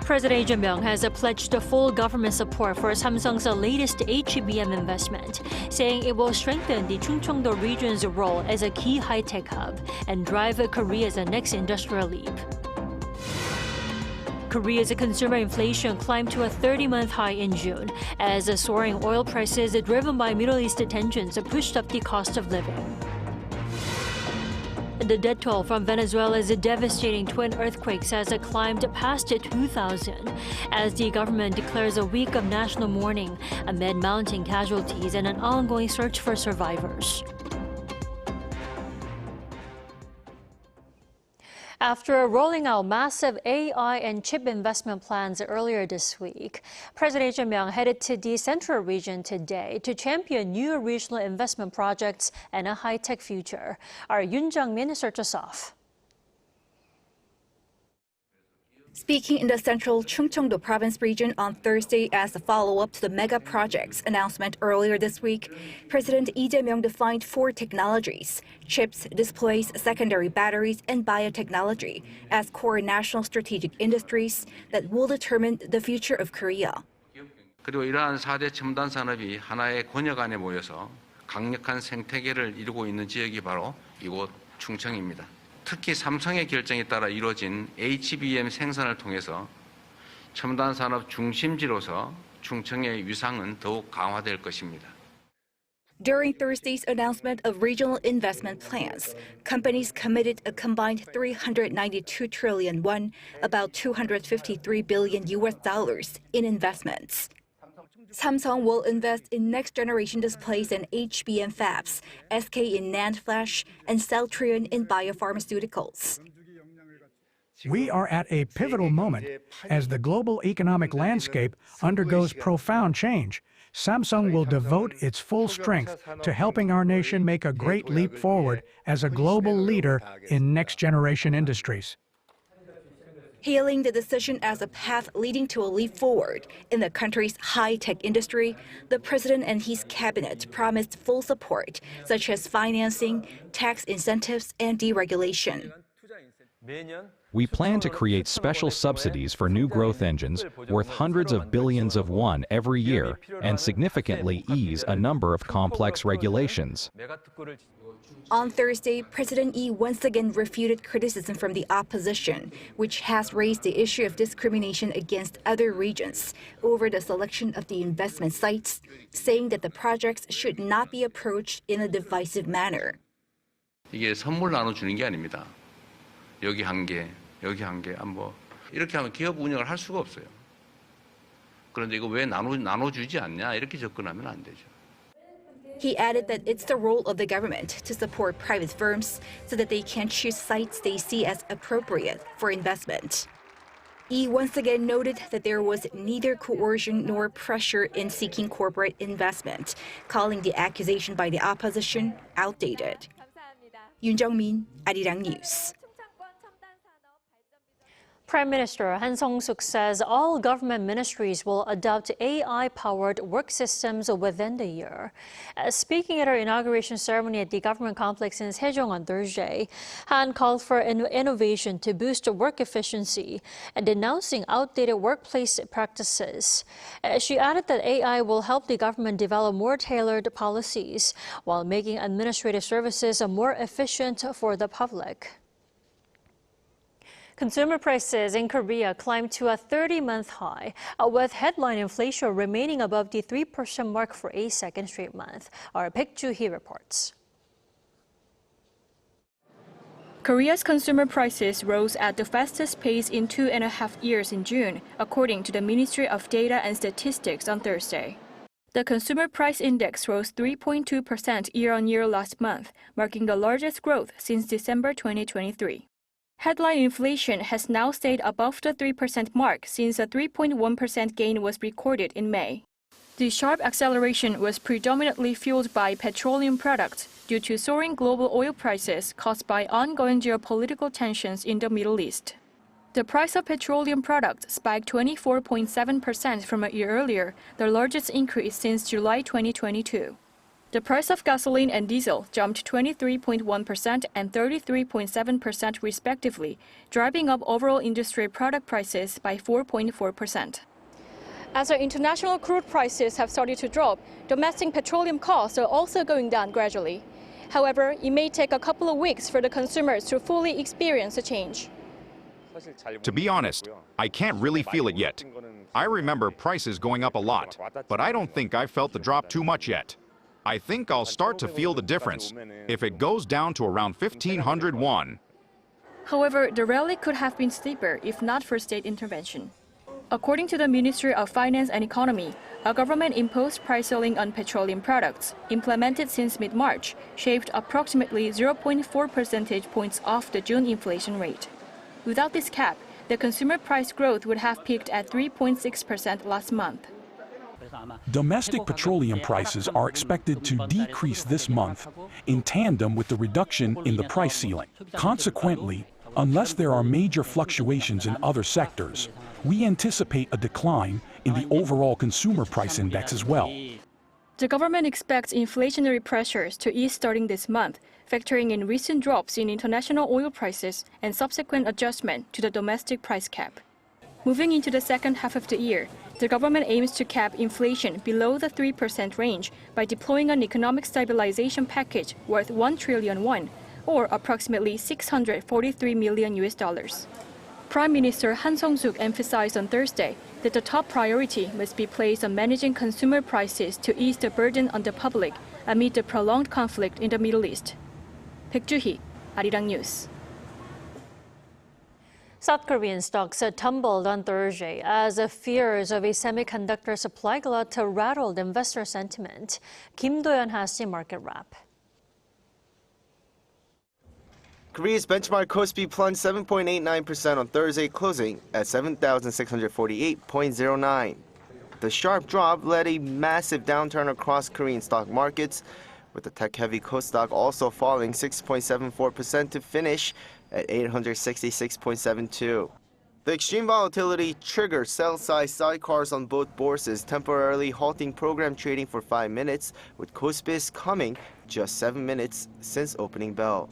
President Lee Jae-myung has pledged full government support for Samsung's latest HBM investment, saying it will strengthen the Chungcheongdo region's role as a key high-tech hub and drive Korea's next industrial leap. Korea's consumer inflation climbed to a 30-month high in June as soaring oil prices driven by Middle East tensions pushed up the cost of living. The death toll from Venezuela's devastating twin earthquakes has climbed past 2,000 as the government declares a week of national mourning amid mounting casualties and an ongoing search for survivors. After rolling out massive AI and chip investment plans earlier this week, President Lee Jae-myung headed to the Central region today to champion new regional investment projects and a high-tech future. Our Yoon Jung-min starts us off. Speaking in the central Chungcheongdo province region on Thursday as a follow-up to the mega projects announcement earlier this week, President Lee Jae-myung defined 4 technologies: chips, displays, secondary batteries, and biotechnology as core national strategic industries that will determine the future of Korea. 그리고 이러한 4대 첨단 산업이 하나의 권역 안에 모여서 강력한 생태계를 이루고 있는 지역이 바로 이곳 충청입니다. 특히 삼성의 결정에 따라 이루어진 HBM 생산을 통해서 첨단 산업 중심지로서 충청의 위상은 더욱 강화될 것입니다. During Thursday's announcement of regional investment plans, companies committed a combined 392 trillion won, about $253 billion in investments. Samsung will invest in next-generation displays and HBM fabs, SK in NAND flash, and Celltrion in biopharmaceuticals. We are at a pivotal moment as the global economic landscape undergoes profound change. Samsung will devote its full strength to helping our nation make a great leap forward as a global leader in next-generation industries. Hailing the decision as a path leading to a leap forward in the country's high-tech industry, the president and his cabinet promised full support, such as financing, tax incentives, and deregulation. We plan to create special subsidies for new growth engines worth hundreds of billions of won every year and significantly ease a number of complex regulations. On Thursday, President Lee once again refuted criticism from the opposition, which has raised the issue of discrimination against other regions over the selection of the investment sites, saying that the projects should not be approached in a divisive manner. 이게 선물 나눠주는 게 아닙니다. 여기 한 개, 여기 한 개, 뭐 이렇게 하면 기업 운영을 할 수가 없어요. 그런데 이거 왜 나눠주지 않냐 이렇게 접근하면 안 되죠. He added that it's the role of the government to support private firms so that they can choose sites they see as appropriate for investment. Lee once again noted that there was neither coercion nor pressure in seeking corporate investment, calling the accusation by the opposition outdated. Yoon Jung-min, Arirang News. Prime Minister Han Song-suk says all government ministries will adopt AI-powered work systems within the year. Speaking at her inauguration ceremony at the government complex in Sejong on Thursday, Han called for innovation to boost work efficiency and denouncing outdated workplace practices. She added that AI will help the government develop more tailored policies while making administrative services more efficient for the public. Consumer prices in Korea climbed to a 30-month high, with headline inflation remaining above the 3% mark for a second straight month. Our Baek Joo-hee reports. Korea's consumer prices rose at the fastest pace in 2.5 years in June, according to the Ministry of Data and Statistics on Thursday. The Consumer Price Index rose 3.2% year-on-year last month, marking the largest growth since December 2023. Headline inflation has now stayed above the 3% mark since a 3.1% gain was recorded in May. The sharp acceleration was predominantly fueled by petroleum products due to soaring global oil prices caused by ongoing geopolitical tensions in the Middle East. The price of petroleum products spiked 24.7% from a year earlier, the largest increase since July 2022. The price of gasoline and diesel jumped 23.1% and 33.7% respectively, driving up overall industry product prices by 4.4%. As our international crude prices have started to drop, domestic petroleum costs are also going down gradually. However, it may take a couple of weeks for the consumers to fully experience a change. To be honest, I can't really feel it yet. I remember prices going up a lot, but I don't think I felt the drop too much yet. I think I'll start to feel the difference if it goes down to around 1,500 won. However, the rally could have been steeper if not for state intervention. According to the Ministry of Finance and Economy, a government-imposed price ceiling on petroleum products, implemented since mid-March, shaved approximately 0.4 percentage points off the June inflation rate. Without this cap, the consumer price growth would have peaked at 3.6% last month. Domestic petroleum prices are expected to decrease this month in tandem with the reduction in the price ceiling. Consequently, unless there are major fluctuations in other sectors, we anticipate a decline in the overall consumer price index as well. The government expects inflationary pressures to ease starting this month, factoring in recent drops in international oil prices and subsequent adjustment to the domestic price cap. Moving into the second half of the year, the government aims to cap inflation below the 3% range by deploying an economic stabilization package worth 1 trillion won, or approximately $643 million. Prime Minister Han Sung-suk emphasized on Thursday that the top priority must be placed on managing consumer prices to ease the burden on the public amid the prolonged conflict in the Middle East. Baek Ju-hee, Arirang News. South Korean stocks tumbled on Thursday as fears of a semiconductor supply glut rattled investor sentiment. Kim Do-yeon has the market wrap. Korea's benchmark KOSPI plunged 7.89% on Thursday, closing at 7,648.09. The sharp drop led a massive downturn across Korean stock markets, with the tech-heavy KOSDAQ also falling 6.74% to finish at 866.72. The extreme volatility triggered sell-side sidecars on both bourses, temporarily halting program trading for 5 minutes, with KOSPI's coming just 7 minutes since opening bell.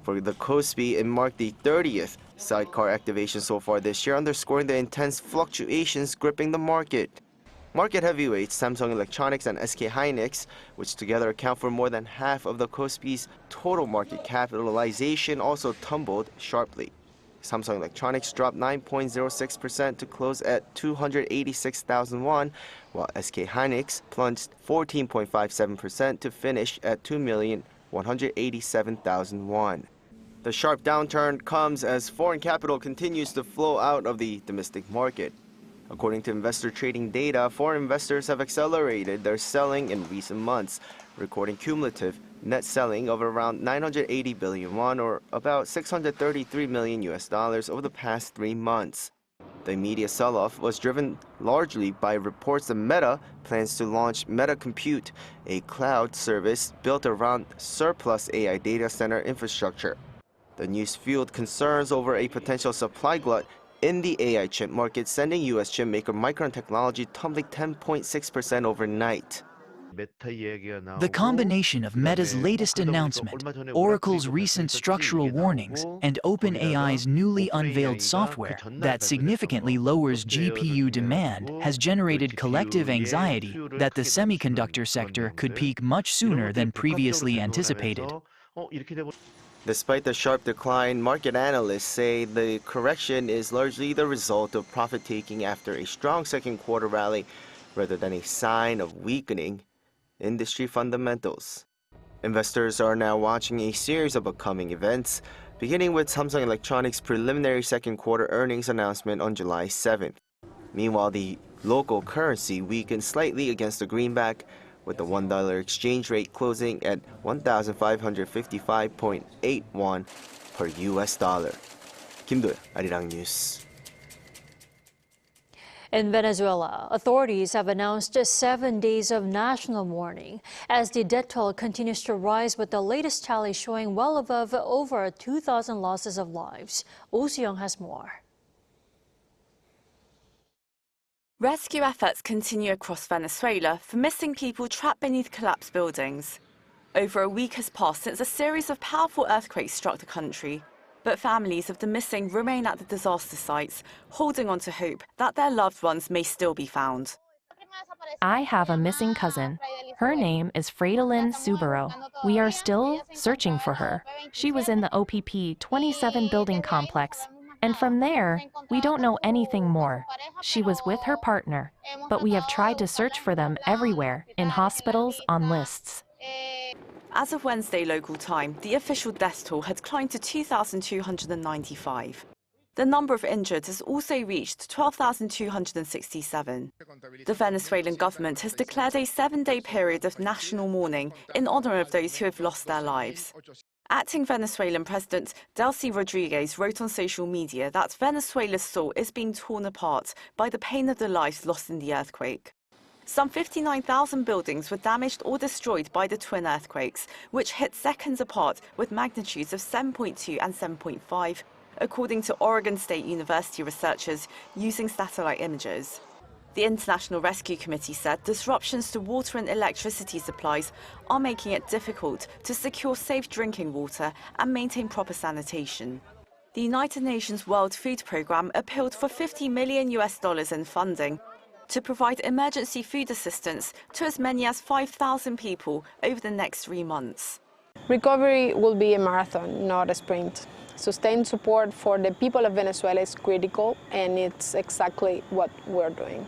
For the KOSPI, it marked the 30th sidecar activation so far this year, underscoring the intense fluctuations gripping the market. Market heavyweights Samsung Electronics and SK Hynix, which together account for more than half of the KOSPI's total market capitalization, also tumbled sharply. Samsung Electronics dropped 9.06% to close at 286,000 won, while SK Hynix plunged 14.57% to finish at 2,187,000 won. The sharp downturn comes as foreign capital continues to flow out of the domestic market. According to investor trading data, foreign investors have accelerated their selling in recent months, recording cumulative net selling of around 980 billion won, or about $633 million over the past 3 months. The immediate sell-off was driven largely by reports that Meta plans to launch Meta Compute, a cloud service built around surplus AI data center infrastructure. The news fueled concerns over a potential supply glut in the AI chip market, sending U.S. chip maker Micron Technology tumbling 10.6% overnight. The combination of Meta's latest announcement, Oracle's recent structural warnings, and OpenAI's newly unveiled software that significantly lowers GPU demand has generated collective anxiety that the semiconductor sector could peak much sooner than previously anticipated. Despite the sharp decline, market analysts say the correction is largely the result of profit-taking after a strong second quarter rally, rather than a sign of weakening industry fundamentals. Investors are now watching a series of upcoming events, beginning with Samsung Electronics' preliminary second quarter earnings announcement on July 7th. Meanwhile, the local currency weakened slightly against the greenback, with the $1 exchange rate closing at 1,555.8 won per US dollar. Kim Do-yeon, Arirang News. In Venezuela, authorities have announced 7 days of national mourning as the death toll continues to rise, with the latest tally showing well above over 2,000 losses of lives. Oh Soo-young has more. Rescue efforts continue across Venezuela for missing people trapped beneath collapsed buildings. Over a week has passed since a series of powerful earthquakes struck the country, but families of the missing remain at the disaster sites, holding on to hope that their loved ones may still be found. I have a missing cousin. Her name is Freydalyn Subero. We are still searching for her. She was in the OPP 27 building complex, and from there, we don't know anything more. She was with her partner, but we have tried to search for them everywhere, in hospitals, on lists. As of Wednesday local time, the official death toll had climbed to 2,295. The number of injured has also reached 12,267. The Venezuelan government has declared a 7-day period of national mourning in honor of those who have lost their lives. Acting Venezuelan President Delcy Rodriguez wrote on social media that Venezuela's soul is being torn apart by the pain of the lives lost in the earthquake. Some 59,000 buildings were damaged or destroyed by the twin earthquakes, which hit seconds apart with magnitudes of 7.2 and 7.5, according to Oregon State University researchers using satellite images. The International Rescue Committee said disruptions to water and electricity supplies are making it difficult to secure safe drinking water and maintain proper sanitation. The United Nations World Food Programme appealed for $50 million in funding to provide emergency food assistance to as many as 5,000 people over the next 3 months. Recovery will be a marathon, not a sprint. Sustained support for the people of Venezuela is critical, and it's exactly what we're doing.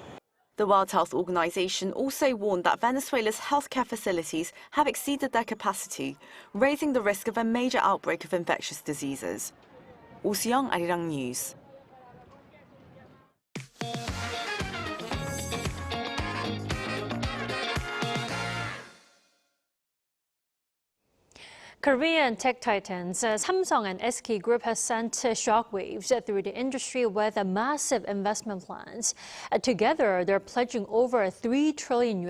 The World Health Organization also warned that Venezuela's healthcare facilities have exceeded their capacity, raising the risk of a major outbreak of infectious diseases. Oh Soo-young, Arirang News. Korean tech titans Samsung and SK Group has sent shockwaves through the industry with massive investment plans. Together, they're pledging over $3 trillion,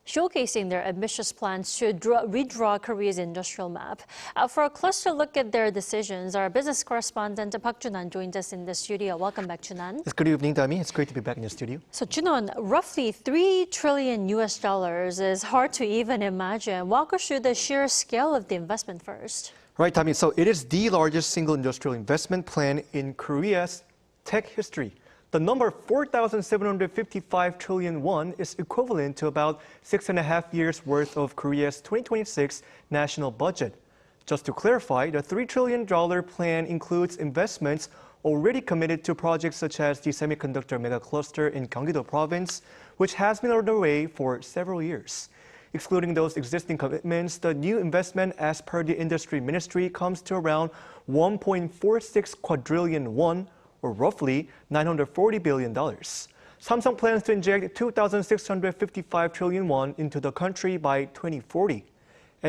showcasing their ambitious plans to redraw Korea's industrial map. For a closer look at their decisions, our business correspondent Park Junan joins us in the studio. Welcome back, Junan. Yes, good evening, Dami. It's great to be back in the studio. So, Junan, roughly $3 trillion is hard to even imagine. Walk us through the sheer scale of the investment first. Right, Dami. So it is the largest single industrial investment plan in Korea's tech history. The number 4,755 trillion won is equivalent to about 6.5 years worth of Korea's 2026 national budget. Just to clarify, the $3 trillion plan includes investments already committed to projects such as the Semiconductor mega cluster in Gyeonggi-do province, which has been underway for several years. Excluding those existing commitments, the new investment, as per the industry ministry, comes to around 1.46 quadrillion won, or roughly $940 billion. Samsung plans to inject 2,655 trillion won into the country by 2040.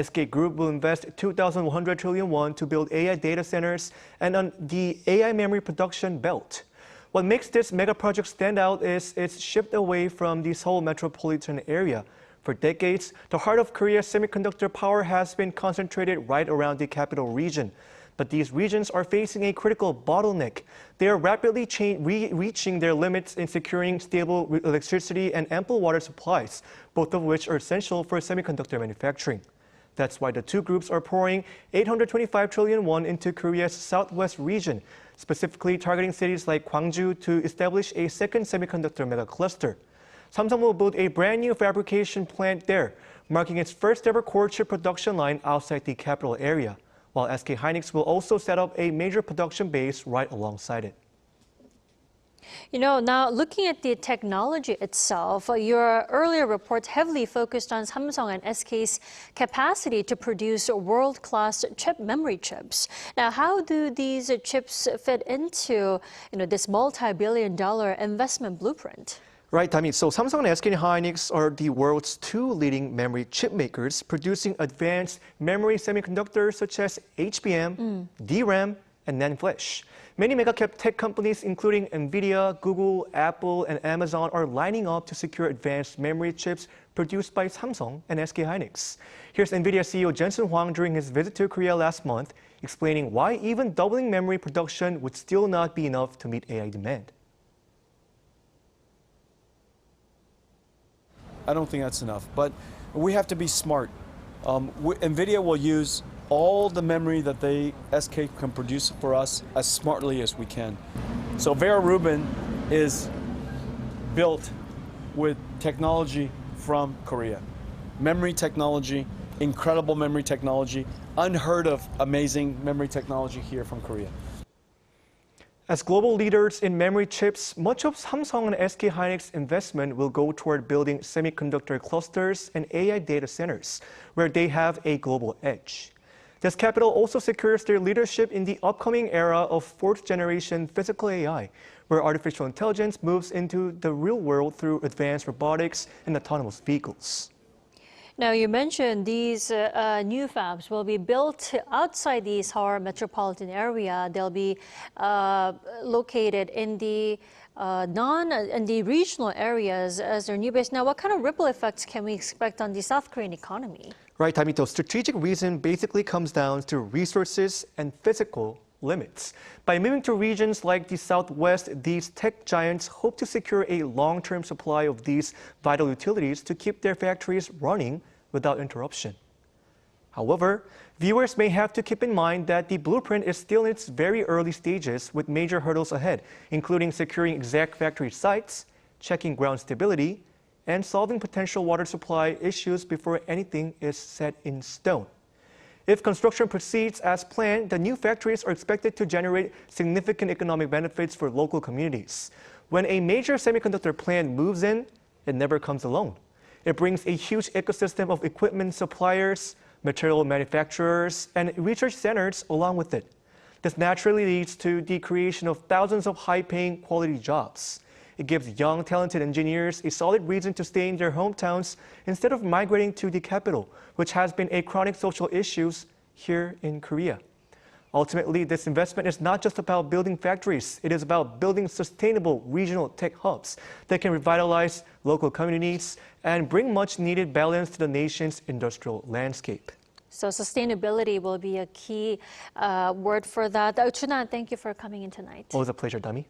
SK Group will invest 2,100 trillion won to build AI data centers and on the AI memory production belt. What makes this mega project stand out is its shift away from the Seoul metropolitan area. For decades, the heart of Korea's semiconductor power has been concentrated right around the capital region. But these regions are facing a critical bottleneck. They are rapidly reaching their limits in securing stable electricity and ample water supplies, both of which are essential for semiconductor manufacturing. That's why the two groups are pouring 825 trillion won into Korea's southwest region, specifically targeting cities like Gwangju to establish a second semiconductor mega cluster. Samsung will build a brand new fabrication plant there, marking its first ever core chip production line outside the capital area, while SK hynix will also set up a major production base right alongside it. You know, now looking at the technology itself, your earlier report heavily focused on Samsung and SK's capacity to produce world-class memory chips. Now, how do these chips fit into, this multi-billion-dollar investment blueprint? Right, Tammy. So Samsung and SK hynix are the world's two leading memory chip makers, producing advanced memory semiconductors such as HBM, DRAM, and NAND flash. Many mega-cap tech companies, including NVIDIA, Google, Apple, and Amazon, are lining up to secure advanced memory chips produced by Samsung and SK hynix. Here's NVIDIA CEO Jensen Huang during his visit to Korea last month, explaining why even doubling memory production would still not be enough to meet AI demand. I don't think that's enough. But we have to be smart. NVIDIA will use all the memory that SK can produce for us as smartly as we can. So Vera Rubin is built with technology from Korea. Memory technology, incredible memory technology, unheard of amazing memory technology here from Korea. As global leaders in memory chips, much of Samsung and SK hynix investment will go toward building semiconductor clusters and AI data centers, where they have a global edge. This capital also secures their leadership in the upcoming era of fourth-generation physical AI, where artificial intelligence moves into the real world through advanced robotics and autonomous vehicles. Now, you mentioned these new fabs will be built outside the Seoul metropolitan area. They'll be located in the regional areas as their new base. Now, what kind of ripple effects can we expect on the South Korean economy? Right, Tamito. Strategic reason basically comes down to resources and physical limits. By moving to regions like the Southwest, these tech giants hope to secure a long-term supply of these vital utilities to keep their factories running without interruption. However, viewers may have to keep in mind that the blueprint is still in its very early stages with major hurdles ahead, including securing exact factory sites, checking ground stability, and solving potential water supply issues before anything is set in stone. If construction proceeds as planned, the new factories are expected to generate significant economic benefits for local communities. When a major semiconductor plant moves in, it never comes alone. It brings a huge ecosystem of equipment suppliers, material manufacturers, and research centers along with it. This naturally leads to the creation of thousands of high-paying quality jobs. It gives young, talented engineers a solid reason to stay in their hometowns instead of migrating to the capital, which has been a chronic social issue here in Korea. Ultimately, this investment is not just about building factories. It is about building sustainable regional tech hubs that can revitalize local communities and bring much-needed balance to the nation's industrial landscape. So sustainability will be a key word for that. Chunan, thank you for coming in tonight. Always a pleasure, Dami.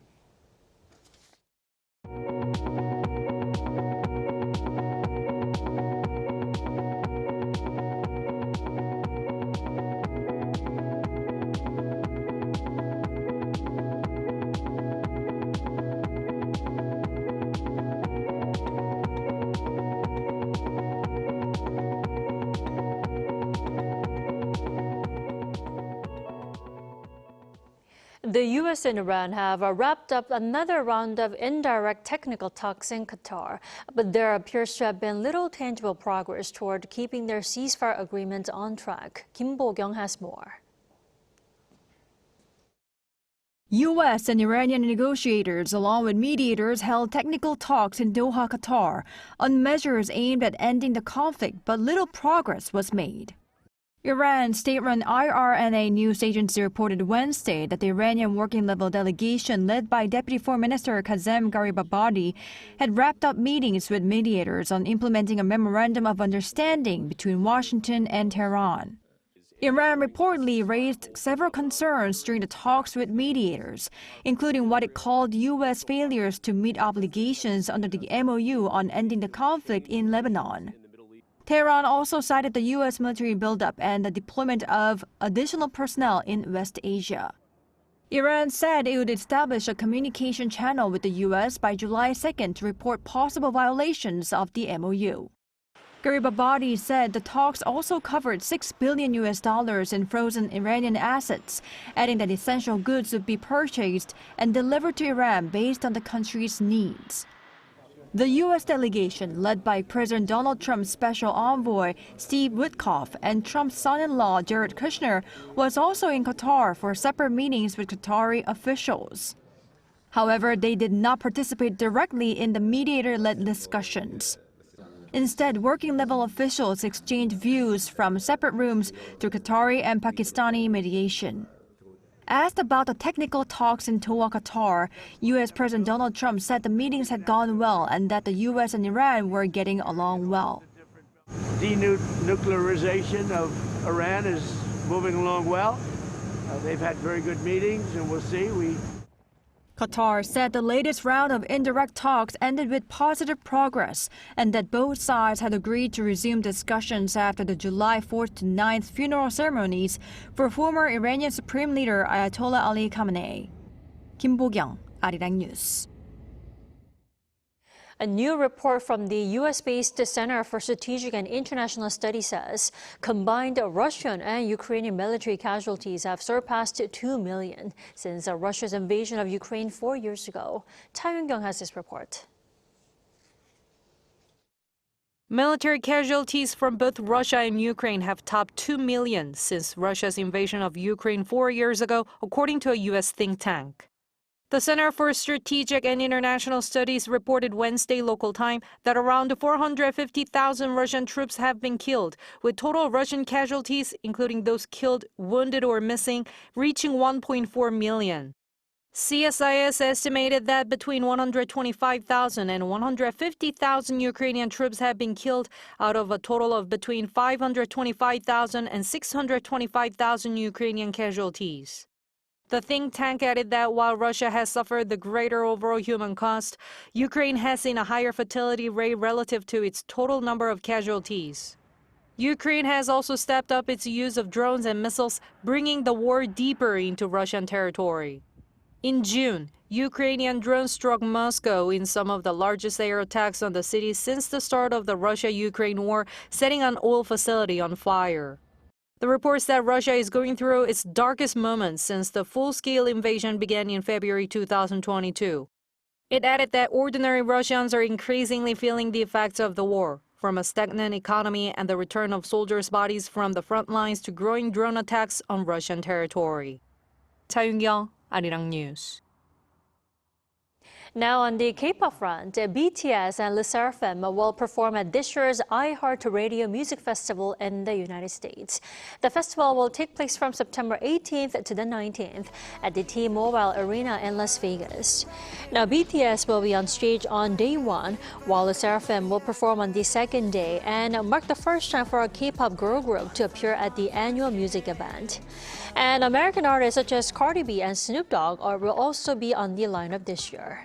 The U.S. and Iran have wrapped up another round of indirect technical talks in Qatar, but there appears to have been little tangible progress toward keeping their ceasefire agreement on track. Kim Bo-kyung has more. U.S. and Iranian negotiators, along with mediators, held technical talks in Doha, Qatar, on measures aimed at ending the conflict, but little progress was made. Iran's state-run IRNA news agency reported Wednesday that the Iranian working-level delegation led by Deputy Foreign Minister Kazem Garibabadi had wrapped up meetings with mediators on implementing a memorandum of understanding between Washington and Tehran. Iran reportedly raised several concerns during the talks with mediators, including what it called U.S. failures to meet obligations under the MOU on ending the conflict in Lebanon. Tehran also cited the U.S. military buildup and the deployment of additional personnel in West Asia. Iran said it would establish a communication channel with the U.S. by July 2nd to report possible violations of the MOU. Garibabadi said the talks also covered $6 billion in frozen Iranian assets, adding that essential goods would be purchased and delivered to Iran based on the country's needs. The U.S. delegation, led by President Donald Trump's special envoy, Steve Witkoff, and Trump's son-in-law, Jared Kushner, was also in Qatar for separate meetings with Qatari officials. However, they did not participate directly in the mediator-led discussions. Instead, working-level officials exchanged views from separate rooms through Qatari and Pakistani mediation. Asked about the technical talks in Doha, Qatar, U.S. President Donald Trump said the meetings had gone well and that the U.S. and Iran were getting along well. Denuclearization of Iran is moving along well. They've had very good meetings, and we'll see. Qatar said the latest round of indirect talks ended with positive progress and that both sides had agreed to resume discussions after the July 4th to 9th funeral ceremonies for former Iranian Supreme Leader Ayatollah Ali Khamenei. Kim Bo-kyung, Arirang News. A new report from the U.S.-based Center for Strategic and International Studies says combined Russian and Ukrainian military casualties have surpassed 2 million since Russia's invasion of Ukraine 4 years ago. Cha Yoon-kyung has this report. Military casualties from both Russia and Ukraine have topped 2 million since Russia's invasion of Ukraine 4 years ago, according to a U.S. think tank. The Center for Strategic and International Studies reported Wednesday local time that around 450,000 Russian troops have been killed, with total Russian casualties, including those killed, wounded, or missing, reaching 1.4 million. CSIS estimated that between 125,000 and 150,000 Ukrainian troops have been killed out of a total of between 525,000 and 625,000 Ukrainian casualties. The think tank added that while Russia has suffered the greater overall human cost, Ukraine has seen a higher fatality rate relative to its total number of casualties. Ukraine has also stepped up its use of drones and missiles, bringing the war deeper into Russian territory. In June, Ukrainian drones struck Moscow in some of the largest air attacks on the city since the start of the Russia-Ukraine war, setting an oil facility on fire. The reports that Russia is going through its darkest moments since the full-scale invasion began in February 2022. It added that ordinary Russians are increasingly feeling the effects of the war, from a stagnant economy and the return of soldiers' bodies from the front lines to growing drone attacks on Russian territory. Cha Yoon-kyung, Arirang News. Now on the K-pop front, BTS and SSERAFIM will perform at this year's iHeartRadio Music Festival in the United States. The festival will take place from September 18th to the 19th at the T-Mobile Arena in Las Vegas. Now BTS will be on stage on day one, while SSERAFIM will perform on the second day and mark the first time for a K-pop girl group to appear at the annual music event. And American artists such as Cardi B and Snoop Dogg will also be on the lineup this year.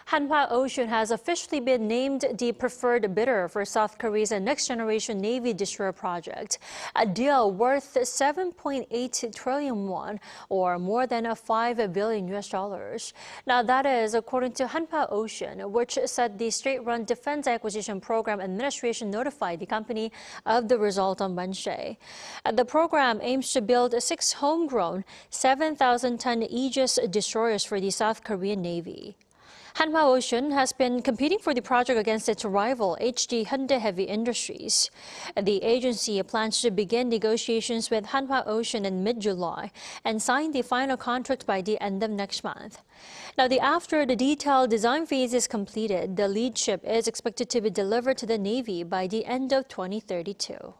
Hanwha Ocean has officially been named the preferred bidder for South Korea's next-generation Navy destroyer project, a deal worth 7.8 trillion won, or more than $5 billion. Now that is according to Hanwha Ocean, which said the state-run Defense Acquisition Program Administration notified the company of the result on Wednesday. The program aims to build 6 homegrown 7,000-ton Aegis destroyers for the South Korean Navy. Hanwha Ocean has been competing for the project against its rival, HD Hyundai Heavy Industries. The agency plans to begin negotiations with Hanwha Ocean in mid-July and sign the final contract by the end of next month. Now, after the detailed design phase is completed, the lead ship is expected to be delivered to the Navy by the end of 2032.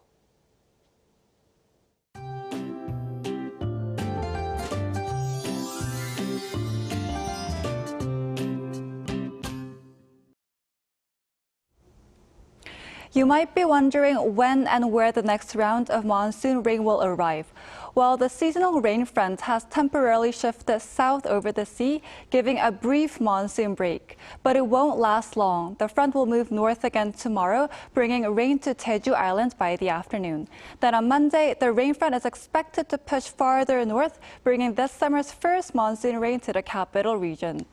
You might be wondering when and where the next round of monsoon rain will arrive. Well, the seasonal rain front has temporarily shifted south over the sea, giving a brief monsoon break. But it won't last long. The front will move north again tomorrow, bringing rain to Jeju Island by the afternoon. Then on Monday, the rain front is expected to push farther north, bringing this summer's first monsoon rain to the capital region.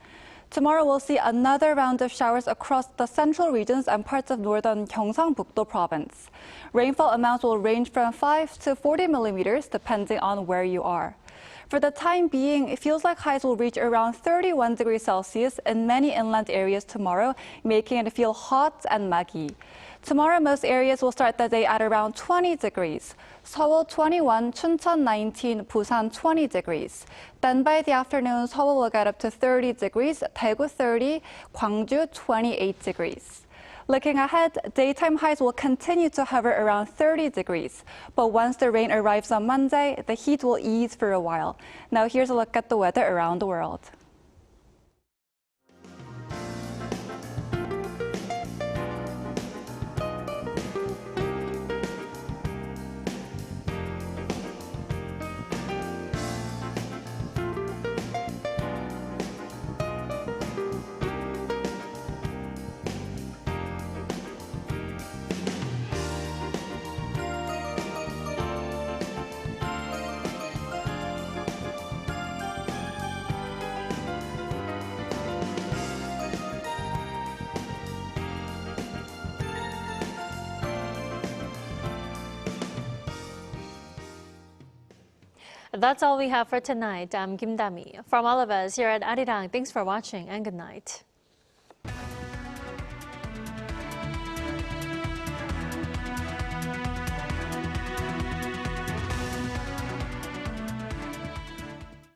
Tomorrow we'll see another round of showers across the central regions and parts of northern Gyeongsangbuk-do province. Rainfall amounts will range from 5 to 40 millimeters depending on where you are. For the time being, it feels like highs will reach around 31 degrees Celsius in many inland areas tomorrow, making it feel hot and muggy. Tomorrow, most areas will start the day at around 20 degrees. Seoul 21, Chuncheon 19, Busan 20 degrees. Then by the afternoon, Seoul will get up to 30 degrees, Daegu 30, Gwangju 28 degrees. Looking ahead, daytime highs will continue to hover around 30 degrees. But once the rain arrives on Monday, the heat will ease for a while. Now here's a look at the weather around the world. That's all we have for tonight. I'm Kim Dami. From all of us here at Arirang, thanks for watching and good night.